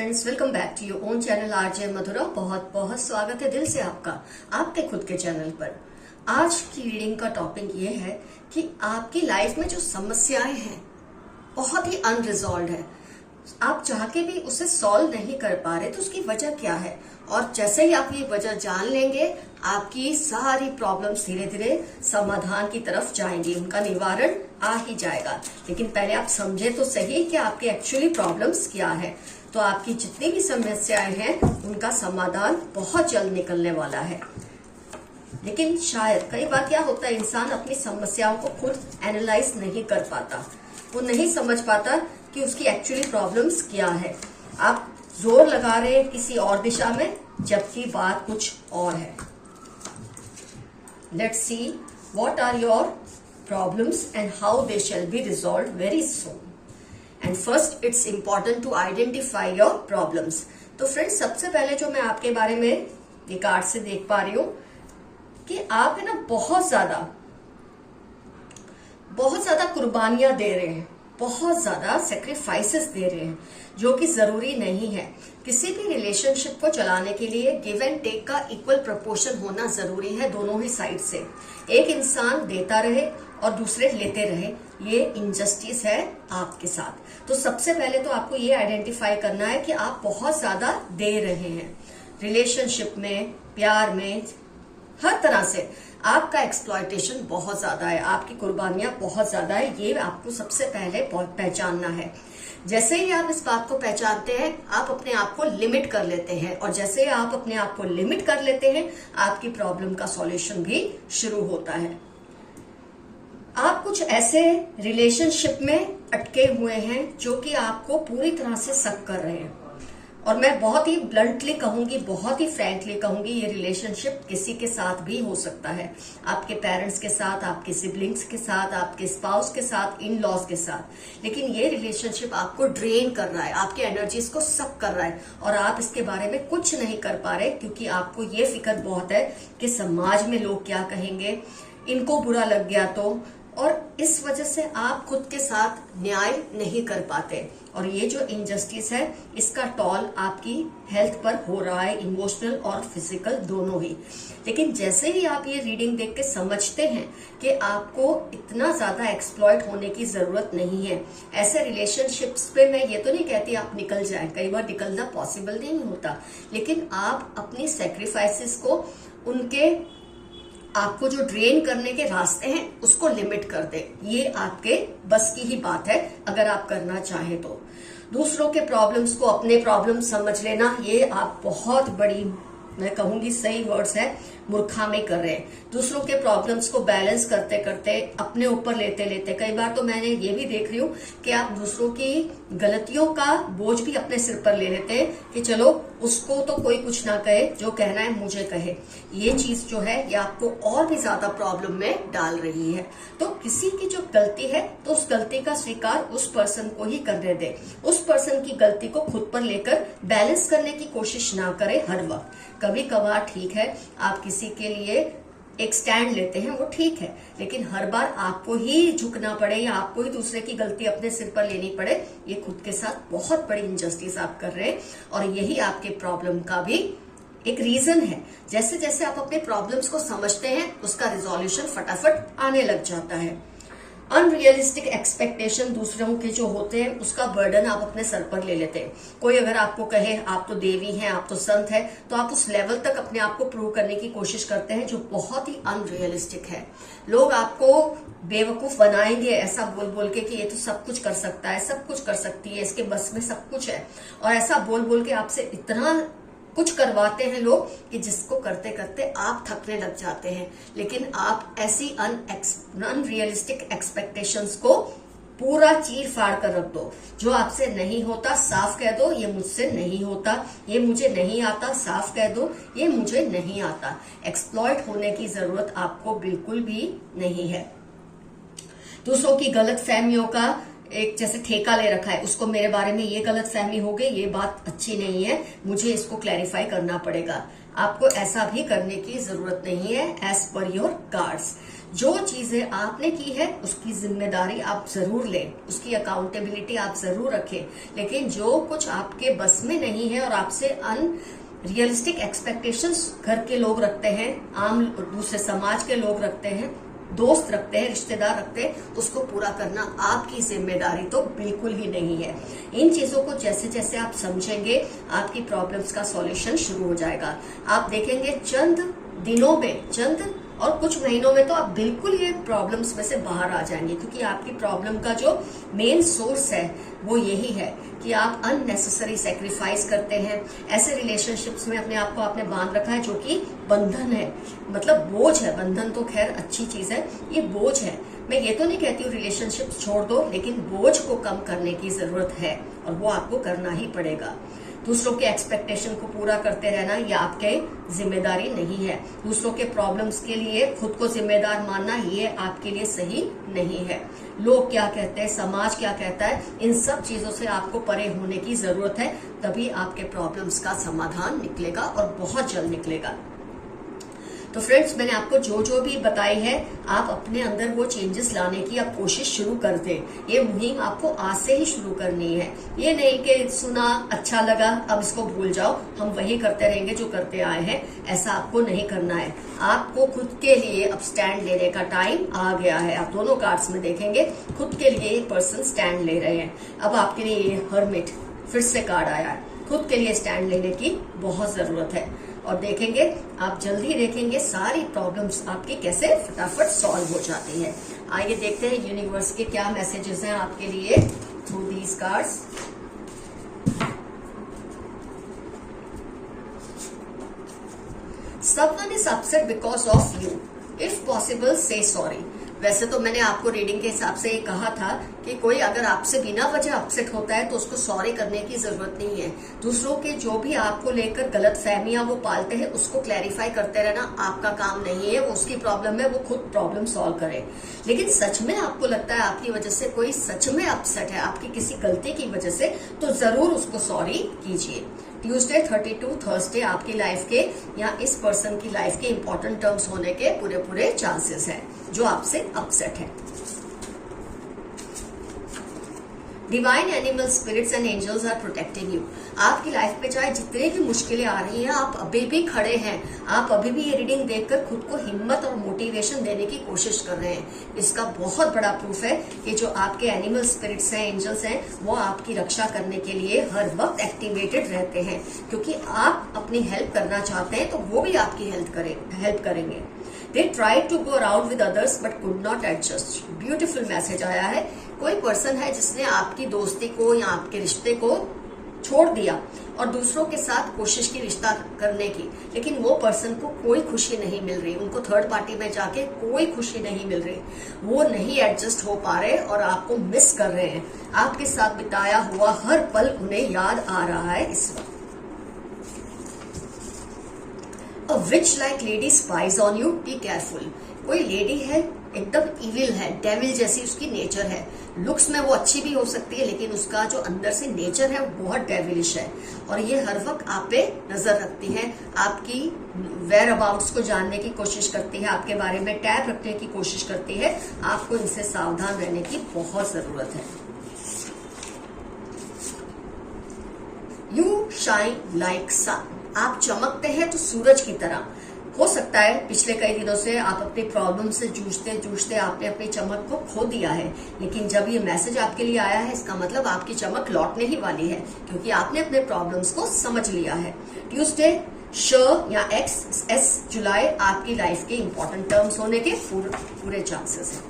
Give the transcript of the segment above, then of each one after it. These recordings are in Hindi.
Friends, welcome back to your own channel RJ Madhura. बहुत बहुत स्वागत है दिल से आपका आपके खुद के चैनल पर। आज की रीडिंग का टॉपिक ये है कि आपकी लाइफ में जो समस्याएं हैं बहुत ही अनरिजॉल्व है, आप चाह के भी उसे सॉल्व नहीं कर पा रहे, तो उसकी वजह क्या है। और जैसे ही आप ये वजह जान लेंगे, आपकी सारी प्रॉब्लम्स धीरे धीरे समाधान की तरफ जाएंगी, उनका निवारण आ ही जाएगा। लेकिन पहले आप समझे तो सही कि आपके एक्चुअली प्रॉब्लम्स क्या है। तो आपकी जितनी भी समस्याएं हैं उनका समाधान बहुत जल्द निकलने वाला है। लेकिन शायद कई बार क्या होता है, इंसान अपनी समस्याओं को खुद एनालाइज नहीं कर पाता, वो नहीं समझ पाता कि उसकी एक्चुअली प्रॉब्लम्स क्या है। आप जोर लगा रहे हैं किसी और दिशा में, जबकि बात कुछ और है। Let's see what are your problems and how they shall be resolved very soon. And first it's important to identify your problems. तो फ्रेंड्स, सबसे पहले जो मैं आपके बारे में ये कार्ड से देख पा रही हूं कि आप है ना बहुत ज्यादा कुर्बानियां दे रहे हैं, बहुत ज्यादा सेक्रीफाइसेस दे रहे हैं, जो कि जरूरी नहीं है। किसी भी रिलेशनशिप को चलाने के लिए गिव एंड टेक का इक्वल प्रोपोर्शन होना जरूरी है, दोनों ही साइड से। एक इंसान देता रहे और दूसरे लेते रहे, ये इनजस्टिस है आपके साथ। तो सबसे पहले तो आपको ये आइडेंटिफाई करना है कि आप बहुत ज्यादा दे रहे हैं। रिलेशनशिप में, प्यार में, हर तरह से आपका एक्सप्लॉयटेशन बहुत ज्यादा है, आपकी कुर्बानियां बहुत ज्यादा है। ये आपको सबसे पहले पहचानना है। जैसे ही आप इस बात को पहचानते हैं, आप अपने आप को लिमिट कर लेते हैं, और जैसे ही आप अपने आप को लिमिट कर लेते हैं, आपकी प्रॉब्लम का सॉल्यूशन भी शुरू होता है। आप कुछ ऐसे रिलेशनशिप में अटके हुए हैं जो कि आपको पूरी तरह से सक कर रहे हैं, और मैं बहुत ही ब्लंटली कहूंगी, बहुत ही फ्रैंकली कहूंगी, ये रिलेशनशिप किसी के साथ भी हो सकता है। आपके पेरेंट्स के साथ, आपके सिबलिंग्स के साथ, आपके स्पाउस के साथ, इन लॉज के साथ। लेकिन ये रिलेशनशिप आपको ड्रेन कर रहा है, आपके एनर्जीज को सक कर रहा है, और आप इसके बारे में कुछ नहीं कर पा रहे, क्योंकि आपको ये फिक्र बहुत है कि समाज में लोग क्या कहेंगे, इनको बुरा लग गया तो। और इस वजह से आप खुद के साथ न्याय नहीं कर पाते, और ये जो इनजस्टिस है, इसका टॉल आपकी हेल्थ पर हो रहा है, इमोशनल और फिजिकल दोनों ही। लेकिन जैसे ही आप ये रीडिंग देख के समझते हैं कि आपको इतना ज्यादा एक्सप्लॉइट होने की जरूरत नहीं है, ऐसे रिलेशनशिप्स पे मैं ये तो नहीं कहती आप निकल जाएं, कई बार निकलना पॉसिबल नहीं होता, लेकिन आप अपनी सेक्रीफाइसेस को, उनके आपको जो ड्रेन करने के रास्ते हैं, उसको लिमिट कर दे। ये आपके बस की ही बात है, अगर आप करना चाहें तो। दूसरों के प्रॉब्लम्स को अपने प्रॉब्लम समझ लेना, ये आप बहुत बड़ी, मैं कहूंगी सही वर्ड्स है, मूर्खामी कर रहे हैं। दूसरों के प्रॉब्लम्स को बैलेंस करते करते, अपने ऊपर लेते लेते, कई बार तो मैंने ये भी देख रही हूँ कि आप दूसरों की गलतियों का बोझ भी अपने सिर पर ले लेते हैं कि चलो उसको तो कोई कुछ ना कहे, जो कहना है मुझे कहे। ये चीज जो है, ये आपको और भी ज्यादा प्रॉब्लम में डाल रही है। तो किसी की जो गलती है, तो उस गलती का स्वीकार उस पर्सन को ही करने दे। उस पर्सन की गलती को खुद पर लेकर बैलेंस करने की कोशिश ना करें हर वक्त। कभी कभार ठीक है, आप किसी के लिए एक स्टैंड लेते हैं, वो ठीक है, लेकिन हर बार आपको ही झुकना पड़े या आपको ही दूसरे की गलती अपने सिर पर लेनी पड़े, ये खुद के साथ बहुत बड़ी इनजस्टिस आप कर रहे हैं, और यही आपके प्रॉब्लम का भी एक रीजन है। जैसे जैसे आप अपने प्रॉब्लम्स को समझते हैं, उसका रिजोल्यूशन फटाफट आने लग जाता है। अनरियलिस्टिक एक्सपेक्टेशन दूसरों के जो होते हैं, उसका बर्डन आप अपने सर पर ले लेते हैं। कोई अगर आपको कहे आप तो देवी हैं, आप तो संत है, तो आप उस लेवल तक अपने आप को प्रूव करने की कोशिश करते हैं, जो बहुत ही अनरियलिस्टिक है। लोग आपको बेवकूफ बनाएंगे ऐसा बोल बोल के कि ये तो सब कुछ कर सकता है, सब कुछ कर सकती है, इसके बस में सब कुछ है, और ऐसा बोल बोल के आपसे इतना कुछ करवाते हैं लोग कि जिसको करते करते आप थकने लग जाते हैं। लेकिन आप ऐसी अनरियलिस्टिक एक्सपेक्टेशंस को पूरा चीर फाड़ कर रख दो। जो आपसे नहीं होता, साफ कह दो ये मुझसे नहीं होता, ये मुझे नहीं आता, साफ कह दो ये मुझे नहीं आता। एक्सप्लॉइट होने की जरूरत आपको बिल्कुल भी नहीं है। दूसरों की गलत फहमियों का एक जैसे ठेका ले रखा है, उसको मेरे बारे में ये गलत फहमी हो गई, ये बात अच्छी नहीं है, मुझे इसको क्लैरिफाई करना पड़ेगा। आपको ऐसा भी करने की जरूरत नहीं है। एज पर योर कार्ड्स, जो चीजें आपने की है उसकी जिम्मेदारी आप जरूर लें, उसकी अकाउंटेबिलिटी आप जरूर रखें, लेकिन जो कुछ आपके बस में नहीं है और आपसे रियलिस्टिक एक्सपेक्टेशंस घर के लोग रखते हैं, आम दूसरे समाज के लोग रखते हैं, दोस्त रखते हैं, रिश्तेदार रखते हैं, उसको पूरा करना आपकी जिम्मेदारी तो बिल्कुल ही नहीं है। इन चीजों को जैसे जैसे आप समझेंगे आपकी प्रॉब्लम्स का सॉल्यूशन शुरू हो जाएगा। आप देखेंगे चंद दिनों में, चंद और कुछ महीनों में तो आप बिल्कुल ये प्रॉब्लम्स में से बाहर आ जाएंगे, क्योंकि आपकी प्रॉब्लम का जो मेन सोर्स है वो यही है कि आप अननेसेसरी सेक्रीफाइस करते हैं। ऐसे रिलेशनशिप्स में अपने आप को आपने बांध रखा है जो कि बंधन है, मतलब बोझ है। बंधन तो खैर अच्छी चीज है, ये बोझ है। मैं ये तो नहीं कहती हूँ रिलेशनशिप छोड़ दो, लेकिन बोझ को कम करने की जरूरत है और वो आपको करना ही पड़ेगा। दूसरों के एक्सपेक्टेशन को पूरा करते रहना ये आपके जिम्मेदारी नहीं है। दूसरों के प्रॉब्लम्स के लिए खुद को जिम्मेदार मानना ये आपके लिए सही नहीं है। लोग क्या कहते हैं, समाज क्या कहता है, इन सब चीजों से आपको परे होने की जरूरत है, तभी आपके प्रॉब्लम्स का समाधान निकलेगा और बहुत जल्द निकलेगा। तो फ्रेंड्स, मैंने आपको जो जो भी बताई है, आप अपने अंदर वो चेंजेस लाने की आप कोशिश शुरू कर दें। ये मुहिम आपको आज से ही शुरू करनी है। ये नहीं कि सुना अच्छा लगा अब इसको भूल जाओ, हम वही करते रहेंगे जो करते आए हैं, ऐसा आपको नहीं करना है। आपको खुद के लिए अब स्टैंड लेने का टाइम आ गया है। आप दोनों कार्ड्स में देखेंगे खुद के लिए एक पर्सन स्टैंड ले रहे हैं। अब आपके लिए ये हर्मिट फिर से कार्ड आया है। खुद के लिए स्टैंड लेने की बहुत जरूरत है और देखेंगे आप जल्दी देखेंगे सारी प्रॉब्लम्स आपकी कैसे फटाफट सॉल्व हो जाती है। आइए देखते हैं यूनिवर्स के क्या मैसेजेस हैं आपके लिए through these cards. Someone is upset because of you. If possible, say sorry. वैसे तो मैंने आपको रीडिंग के हिसाब से ये कहा था कि कोई अगर आपसे बिना वजह अपसेट होता है तो उसको सॉरी करने की जरूरत नहीं है। दूसरों के जो भी आपको लेकर गलत फहमियां वो पालते हैं उसको क्लैरिफाई करते रहना आपका काम नहीं है। वो उसकी प्रॉब्लम है, वो खुद प्रॉब्लम सॉल्व करे। लेकिन सच में आपको लगता है आपकी वजह से कोई सच में अपसेट है, आपकी किसी गलती की वजह से, तो जरूर उसको सॉरी कीजिए। ट्यूसडे 32 थर्सडे आपकी लाइफ के या इस पर्सन की लाइफ के इंपॉर्टेंट टर्म्स होने के पूरे पूरे चांसेस हैं जो आपसे अपसेट है। Divine animal spirits and angels are protecting you. आपकी लाइफ में चाहे जितने भी मुश्किलें आ रही हैं, आप अभी भी खड़े हैं। आप अभी भी ये रीडिंग देखकर खुद को हिम्मत और मोटिवेशन देने की कोशिश कर रहे हैं। इसका बहुत बड़ा प्रूफ है कि जो आपके एनिमल स्पिरिट्स हैं, एंजल्स हैं, वो आपकी रक्षा करने के लिए हर वक्त एक्टिवेटेड रहते हैं, क्योंकि आप अपनी हेल्प करना चाहते हैं तो वो भी आपकी हेल्प करेंगे। They tried to go around with others but could not adjust. Beautiful message आया है। कोई पर्सन है जिसने आपकी दोस्ती को या आपके रिश्ते को छोड़ दिया और दूसरों के साथ कोशिश की रिश्ता करने की, लेकिन वो पर्सन को कोई खुशी नहीं मिल रही, उनको थर्ड पार्टी में जाके कोई खुशी नहीं मिल रही, वो नहीं एडजस्ट हो पा रहे और आपको मिस कर रहे हैं। आपके साथ बिताया हुआ हर पल उन्हें याद आ रहा है इस वक्त। A witch like lady spies on you, be careful. कोई लेडी है एकदम इविल है, डेविल जैसी उसकी नेचर है। लुक्स में वो अच्छी भी हो सकती है, लेकिन उसका जो अंदर से नेचर है वो बहुत डेविलिश है और ये हर वक्त आप पे नजर रखती है, आपकी वेयर अबाउट्स को जानने की कोशिश करती है, आपके बारे में टैब रखने की कोशिश करती है। आपको इनसे सावधान रहने की बहुत जरूरत है। यू शाइन लाइक सन। आप चमकते हैं तो सूरज की तरह। हो सकता है पिछले कई दिनों से आप अपनी प्रॉब्लम से जूझते जूझते आपने अपनी चमक को खो दिया है, लेकिन जब ये मैसेज आपके लिए आया है इसका मतलब आपकी चमक लौटने ही वाली है, क्योंकि आपने अपने प्रॉब्लम्स को समझ लिया है। ट्यूसडे श या XS जुलाई आपकी लाइफ के इंपॉर्टेंट टर्म्स होने के पूरे चांसेस हैं।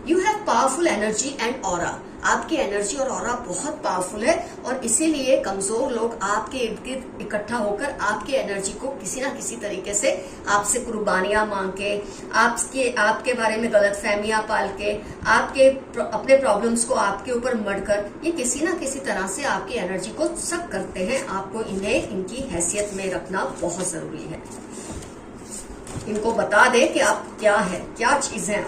You have powerful energy and aura. आपकी एनर्जी और ऑरा बहुत पावरफुल है और इसीलिए कमजोर लोग आपके इर्द गिर्द इकट्ठा होकर आपकी एनर्जी को किसी ना किसी तरीके से आपसे कुर्बानियां मांग के, आपके बारे में गलत फहमियां पाल के, अपने प्रॉब्लम्स को आपके ऊपर मढ़कर ये किसी ना किसी तरह से आपकी एनर्जी को सक करते हैं। आपको इन्हें इनकी हैसियत में रखना बहुत जरूरी है। इनको बता दे कि आप क्या है, क्या चीज है।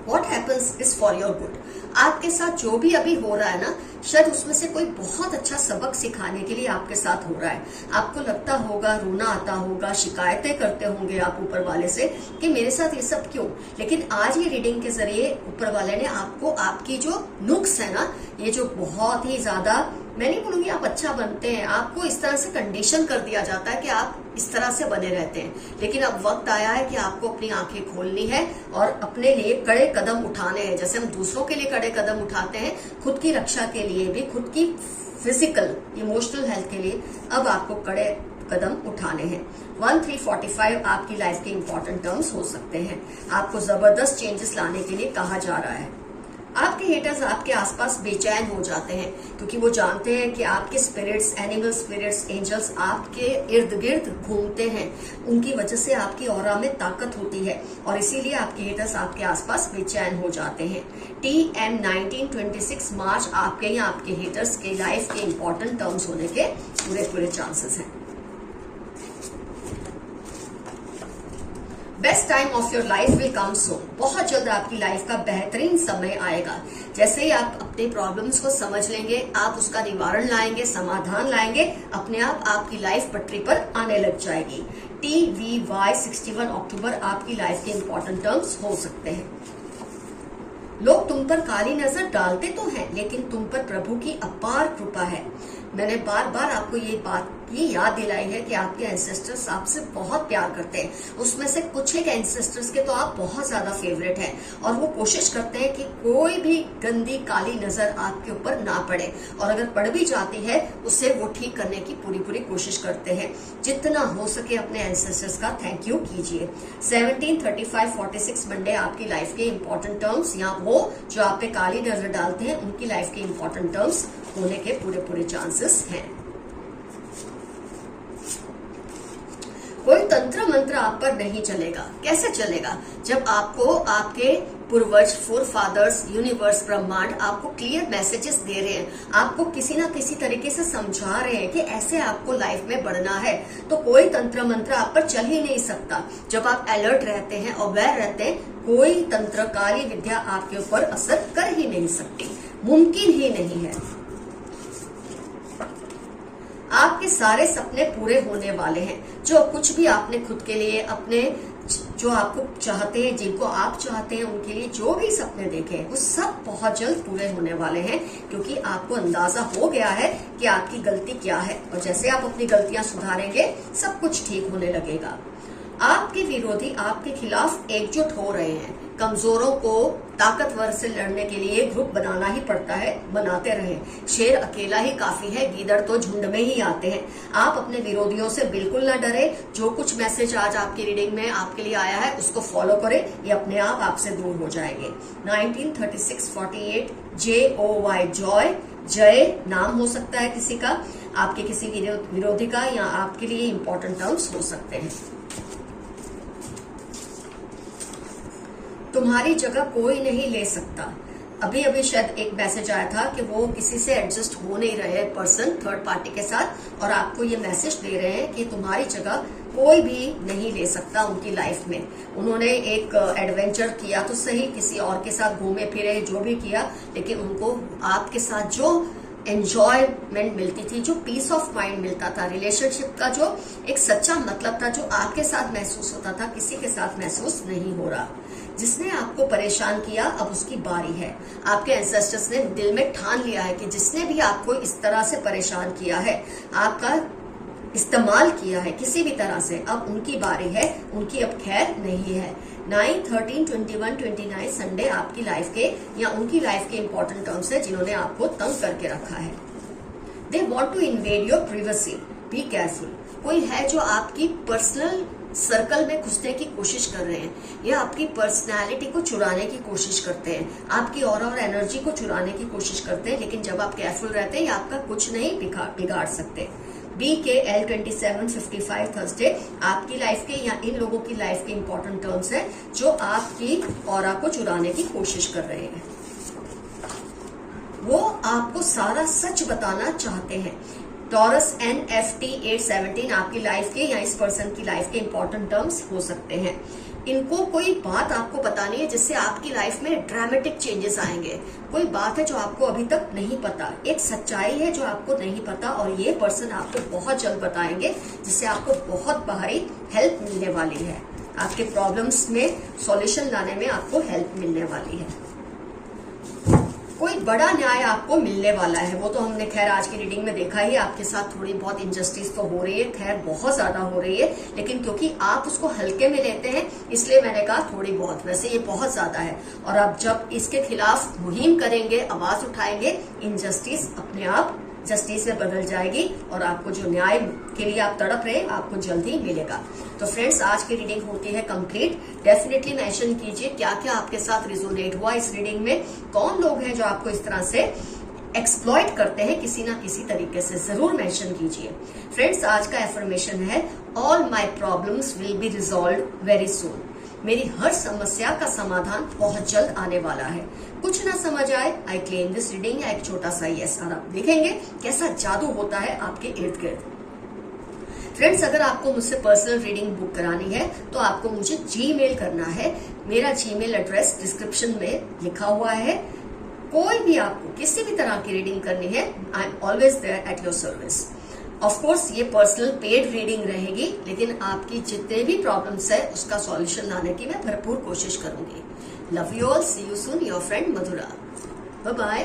What happens is for your good. आपके साथ जो भी अभी हो रहा है ना, शायद उसमें से कोई बहुत अच्छा सबक सिखाने के लिए आपके साथ हो रहा है। आपको लगता होगा, रोना आता होगा, शिकायतें करते होंगे आप ऊपर वाले से कि मेरे साथ ये सब क्यों। लेकिन आज ये रीडिंग के जरिए ऊपर वाले ने आपको आपकी जो नुक्स है ना, ये जो बहुत ही ज्यादा, मैं नहीं बोलूंगी आप अच्छा बनते हैं, आपको इस तरह से कंडीशन कर दिया जाता है कि आप इस तरह से बने रहते हैं। लेकिन अब वक्त आया है कि आपको अपनी आंखें खोलनी है और अपने लिए कड़े कदम उठाने हैं। जैसे हम दूसरों के लिए कड़े कदम उठाते हैं, खुद की रक्षा के लिए भी, खुद की फिजिकल इमोशनल हेल्थ के लिए अब आपको कड़े कदम उठाने हैं। 1345 आपकी लाइफ के इंपॉर्टेंट टर्म्स हो सकते हैं। आपको जबरदस्त चेंजेस लाने के लिए कहा जा रहा है। आपके हेटर्स आपके आसपास बेचैन हो जाते हैं क्योंकि वो जानते हैं कि आपके स्पिरिट्स, एनिमल स्पिरिट्स, एंजल्स आपके इर्द गिर्द घूमते हैं। उनकी वजह से आपकी ऑरा में ताकत होती है और इसीलिए आपके हेटर्स आपके आसपास बेचैन हो जाते हैं। TM 1926 मार्च आपके या आपके हेटर्स के लाइफ के इंपॉर्टेंट टर्म्स होने के पूरे चांसेस हैं। Best time of your life will come soon. बहुत जल्द आपकी लाइफ का बेहतरीन समय आएगा। जैसे ही आप अपने प्रॉब्लम्स को समझ लेंगे, आप उसका निवारण लाएंगे, समाधान लाएंगे, अपने आप आपकी लाइफ पटरी पर आने लग जाएगी। TVY 61 अक्टूबर आपकी लाइफ के इंपॉर्टेंट टर्म्स हो सकते हैं। लोग तुम पर काली नजर डालते तो हैं, लेकिन तुम पर प्रभु की अपार कृपा है। मैंने बार बार आपको ये बात की याद दिलाई है कि आपके एंसेस्टर्स आपसे बहुत प्यार करते हैं। उसमें से कुछ एक एंसेस्टर्स के तो आप बहुत ज्यादा फेवरेट हैं और वो कोशिश करते हैं कि कोई भी गंदी काली नजर आपके ऊपर ना पड़े, और अगर पड़ भी जाती है उसे वो ठीक करने की पूरी कोशिश करते हैं। जितना हो सके अपने एंसेस्टर्स का थैंक यू कीजिए। 1735-46 मंडे आपकी लाइफ के इंपॉर्टेंट टर्म्स, या वो जो आप पे काली नजर डालते हैं उनकी लाइफ के इंपॉर्टेंट टर्म्स होने के पूरे चांसेस हैं। कोई तंत्र मंत्र आप पर नहीं चलेगा। कैसे चलेगा? जब आपको आपके पूर्वज, फोरफादर्स, यूनिवर्स, ब्रह्मांड आपको क्लियर मैसेजेस दे रहे हैं, आपको किसी ना किसी तरीके से समझा रहे हैं कि ऐसे आपको लाइफ में बढ़ना है, तो कोई तंत्र मंत्र आप पर चल ही नहीं सकता। जब आप अलर्ट रहते हैं, अवेयर रहते हैं, कोई तंत्र, काली विद्या आपके ऊपर असर कर ही नहीं सकती, मुमकिन ही नहीं है। आपके सारे सपने पूरे होने वाले हैं। जो कुछ भी आपने खुद के लिए, अपने जो आपको चाहते हैं, जिनको आप चाहते हैं, उनके लिए जो भी सपने देखे हैं, वो सब बहुत जल्द पूरे होने वाले हैं, क्योंकि आपको अंदाजा हो गया है कि आपकी गलती क्या है, और जैसे आप अपनी गलतियां सुधारेंगे सब कुछ ठीक होने लगेगा। आपके विरोधी आपके खिलाफ एकजुट हो रहे हैं। कमजोरों को ताकतवर से लड़ने के लिए ग्रुप बनाना ही पड़ता है, बनाते रहे। शेर अकेला ही काफी है, गीदड़ तो झुंड में ही आते हैं। आप अपने विरोधियों से बिल्कुल न डरे। जो कुछ मैसेज आज आपकी रीडिंग में आपके लिए आया है उसको फॉलो करें, ये अपने आप आपसे दूर हो जाएंगे। 1936-48 JOY जॉय, जय नाम हो सकता है किसी का, आपके किसी विरोधी का, या आपके लिए इंपॉर्टेंट टर्म्स हो सकते हैं। तुम्हारी जगह कोई नहीं ले सकता। अभी अभी शायद एक मैसेज आया था कि वो किसी से एडजस्ट हो नहीं रहे पर्सन, थर्ड पार्टी के साथ, और आपको ये मैसेज दे रहे हैं कि तुम्हारी जगह कोई भी नहीं ले सकता उनकी लाइफ में। उन्होंने एक एडवेंचर किया तो सही, किसी और के साथ घूमे फिरे, जो भी किया, लेकिन उनको आपके साथ जो एंजॉयमेंट मिलती थी, जो पीस ऑफ माइंड मिलता था, रिलेशनशिप का जो एक सच्चा मतलब था, जो आपके साथ महसूस होता था, किसी के साथ महसूस नहीं हो रहा। जिसने आपको परेशान किया अब उसकी बारी है। आपके एंसेस्टर्स ने दिल में ठान लिया है कि जिसने भी आपको इस तरह से परेशान किया है, आपका इस्तेमाल किया है किसी भी तरह से, अब उनकी बारी है, उनकी अब खैर नहीं है। 9, 13, 21, 29 संडे आपकी लाइफ के या उनकी लाइफ के इंपॉर्टेंट टर्म्स है जिन्होंने आपको तंग करके रखा है। They want to invade your privacy, be careful. कोई है जो आपकी पर्सनल सर्कल में घुसने की कोशिश कर रहे हैं, या आपकी पर्सनैलिटी को चुराने की कोशिश करते हैं, आपकी ऑरा और एनर्जी को चुराने की कोशिश करते हैं, लेकिन जब आप केयरफुल रहते हैं ये आपका कुछ नहीं बिगाड़ सकते। BKL 2755 थर्सडे आपकी लाइफ के या इन लोगों की लाइफ के इंपॉर्टेंट टर्म्स है जो आपकी ऑरा को चुराने की कोशिश कर रहे हैं। वो आपको सारा सच बताना चाहते हैं। टॉरस NFT 817 आपकी लाइफ के या इस पर्सन की लाइफ के इंपॉर्टेंट टर्म्स हो सकते हैं। इनको कोई बात आपको बतानी है जिससे आपकी लाइफ में ड्रामेटिक चेंजेस आएंगे। कोई बात है जो आपको अभी तक नहीं पता, एक सच्चाई है जो आपको नहीं पता, और ये पर्सन आपको बहुत जल्द बताएंगे जिससे आपको बहुत बाहरी हेल्प मिलने वाली है। आपके प्रॉब्लम्स में सॉल्यूशन लाने में आपको हेल्प मिलने वाली है। कोई बड़ा न्याय आपको मिलने वाला है। वो तो हमने खैर आज की रीडिंग में देखा ही, आपके साथ थोड़ी बहुत इनजस्टिस तो हो रही है, खैर बहुत ज्यादा हो रही है, लेकिन क्योंकि आप उसको हल्के में लेते हैं इसलिए मैंने कहा थोड़ी बहुत, वैसे ये बहुत ज्यादा है। और आप जब इसके खिलाफ मुहिम करेंगे, आवाज उठाएंगे, इनजस्टिस अपने आप जस्टिस में बदल जाएगी और आपको जो न्याय के लिए आप तड़प रहे आपको जल्द ही मिलेगा। तो फ्रेंड्स, आज की रीडिंग होती है कंप्लीट। डेफिनेटली मेंशन कीजिए क्या क्या आपके साथ रिजोनेट हुआ इस रीडिंग में, कौन लोग हैं जो आपको इस तरह से एक्सप्लॉइट करते हैं किसी ना किसी तरीके से, जरूर मेंशन कीजिए। फ्रेंड्स, आज का एफर्मेशन है all my problems will be resolve very soon. मेरी हर समस्या का समाधान बहुत जल्द आने वाला है। कुछ ना समझ आए, आई क्लेम दिस रीडिंग या एक छोटा सा यस, और आप देखेंगे कैसा जादू होता है आपके इर्द गिर्द। फ्रेंड्स, अगर आपको मुझसे पर्सनल रीडिंग बुक करानी है तो आपको मुझे जीमेल करना है। मेरा जीमेल एड्रेस डिस्क्रिप्शन में लिखा हुआ है। कोई भी आपको किसी भी तरह की रीडिंग करनी है, I am always there at your service. Of course ये पर्सनल पेड रीडिंग रहेगी, लेकिन आपकी जितने भी प्रॉब्लम्स है उसका सॉल्यूशन लाने की मैं भरपूर कोशिश करूंगी। Love you all, see you soon, your friend Madhura. Bye bye.